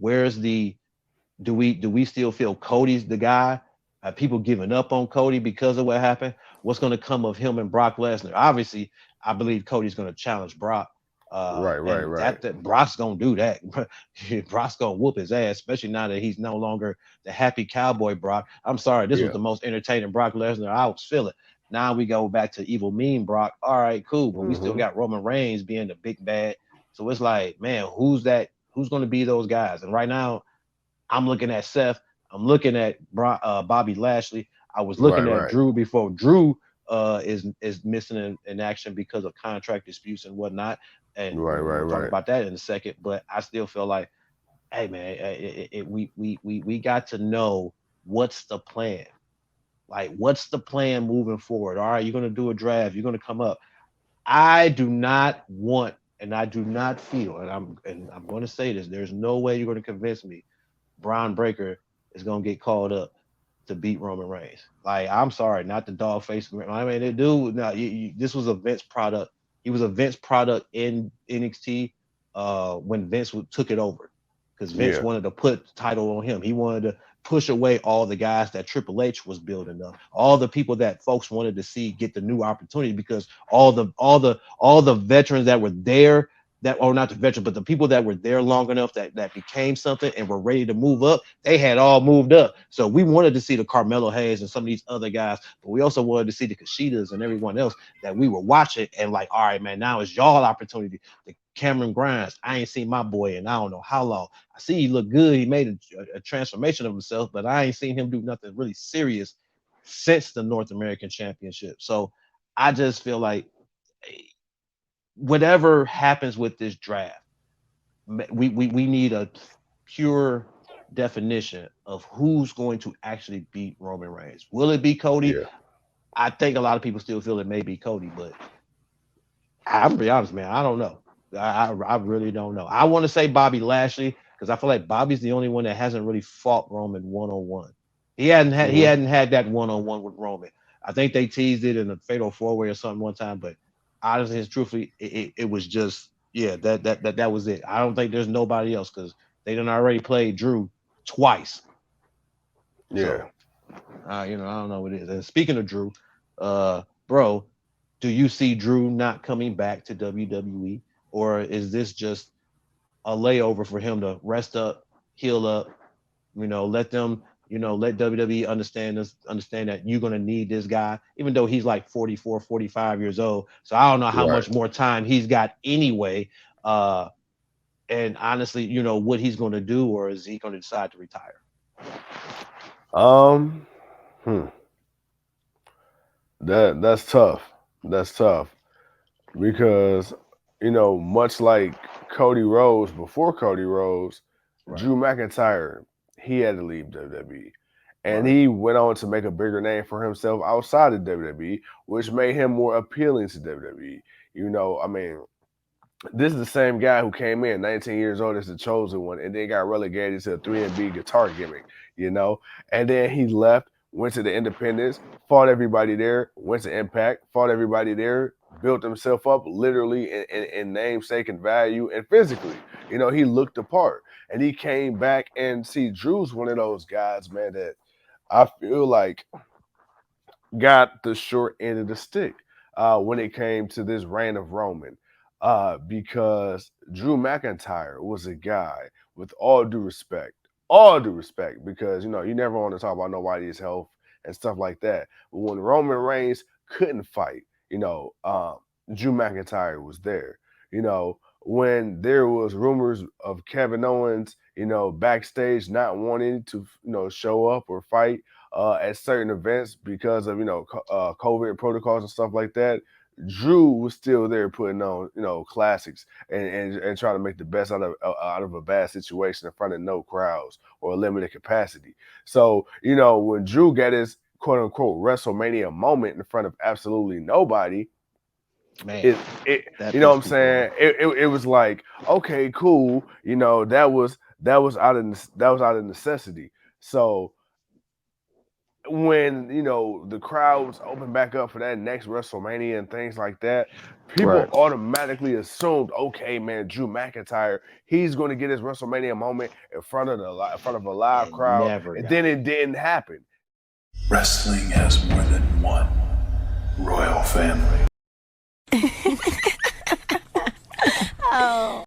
Where's the do we still feel Cody's the guy? Are people giving up on Cody because of what happened? What's going to come of him and Brock Lesnar? Obviously, I believe Cody's going to challenge Brock. And that Brock's gonna do that. Brock's gonna whoop his ass, especially now that he's no longer the happy cowboy Brock. I'm sorry, this was the most entertaining Brock Lesnar I was feeling. Now we go back to evil mean Brock. All right, cool, but we still got Roman Reigns being the big bad. So it's like, man, who's that? Who's gonna be those guys? And right now, I'm looking at Seth. I'm looking at Bobby Lashley. I was looking at Drew before. Drew is missing in action because of contract disputes and whatnot. And we'll talk about that in a second. But I still feel like, hey man, we got to know what's the plan. Like, what's the plan moving forward? All right, you're gonna do a draft. You're gonna come up. I do not want, and I do not feel, and I'm going to say this. There's no way you're going to convince me Braun Breaker is going to get called up to beat Roman Reigns. Like, I'm sorry, not the dog face. I mean, the dude. No, this was a Vince product. He was a Vince product in NXT when Vince took it over, because Vince wanted to put the title on him. He wanted to push away all the guys that Triple H was building up, all the people that folks wanted to see get the new opportunity, because all the veterans that were there, or not the veterans, but the people that were there long enough that became something and were ready to move up, they had all moved up. So we wanted to see the Carmelo Hayes and some of these other guys, but we also wanted to see the Kushidas and everyone else that we were watching and like, all right, man, now it's y'all opportunity. The Cameron Grimes, I ain't seen my boy in I don't know how long. I see he look good. He made a transformation of himself, but I ain't seen him do nothing really serious since the North American Championship. So I just feel like whatever happens with this draft, we need a pure definition of who's going to actually beat Roman Reigns. Will it be Cody? Yeah. I think a lot of people still feel it may be Cody, but I'm gonna be honest, man, I don't know. I really don't know. I want to say Bobby Lashley, because I feel like Bobby's the only one that hasn't really fought Roman one-on-one. He hadn't had that one-on-one with Roman. I think they teased it in a fatal four-way or something one time, but honestly, truthfully, it was just that was it. I don't think there's nobody else, because they done already played Drew twice. Yeah. So, I don't know what it is. And speaking of Drew, bro, do you see Drew not coming back to WWE? Or is this just a layover for him to rest up, heal up, let them, let WWE understand that you're going to need this guy, even though he's like 44, 45 years old. So I don't know how much more time he's got anyway. And honestly, what he's going to do, or is he going to decide to retire? That's tough. That's tough. Because, much like Cody Rhodes, before Cody Rhodes, Drew McIntyre, he had to leave WWE. And he went on to make a bigger name for himself outside of WWE, which made him more appealing to WWE. I mean, this is the same guy who came in 19 years old as the chosen one and then got relegated to a 3B guitar gimmick, And then he left, went to the independents, fought everybody there, went to Impact, fought everybody there, built himself up literally in namesake and value and physically. He looked the part. And he came back, and see, Drew's one of those guys, man, that I feel like got the short end of the stick when it came to this reign of Roman. Because Drew McIntyre was a guy, with all due respect, because, you never want to talk about nobody's health and stuff like that. But when Roman Reigns couldn't fight, Drew McIntyre was there. When there was rumors of Kevin Owens, backstage not wanting to, show up or fight at certain events because of, COVID protocols and stuff like that, Drew was still there putting on, classics and trying to make the best out of a bad situation in front of no crowds or a limited capacity. So, when Drew got his quote unquote WrestleMania moment in front of absolutely nobody, man, you know what I'm saying? It was like, okay, cool. That was out of necessity. So when the crowds open back up for that next WrestleMania and things like that, people Right. automatically assumed, okay, man, Drew McIntyre, he's going to get his WrestleMania moment in front of a live And crowd, never and got then it didn't happen. Wrestling has more than one royal family. Oh.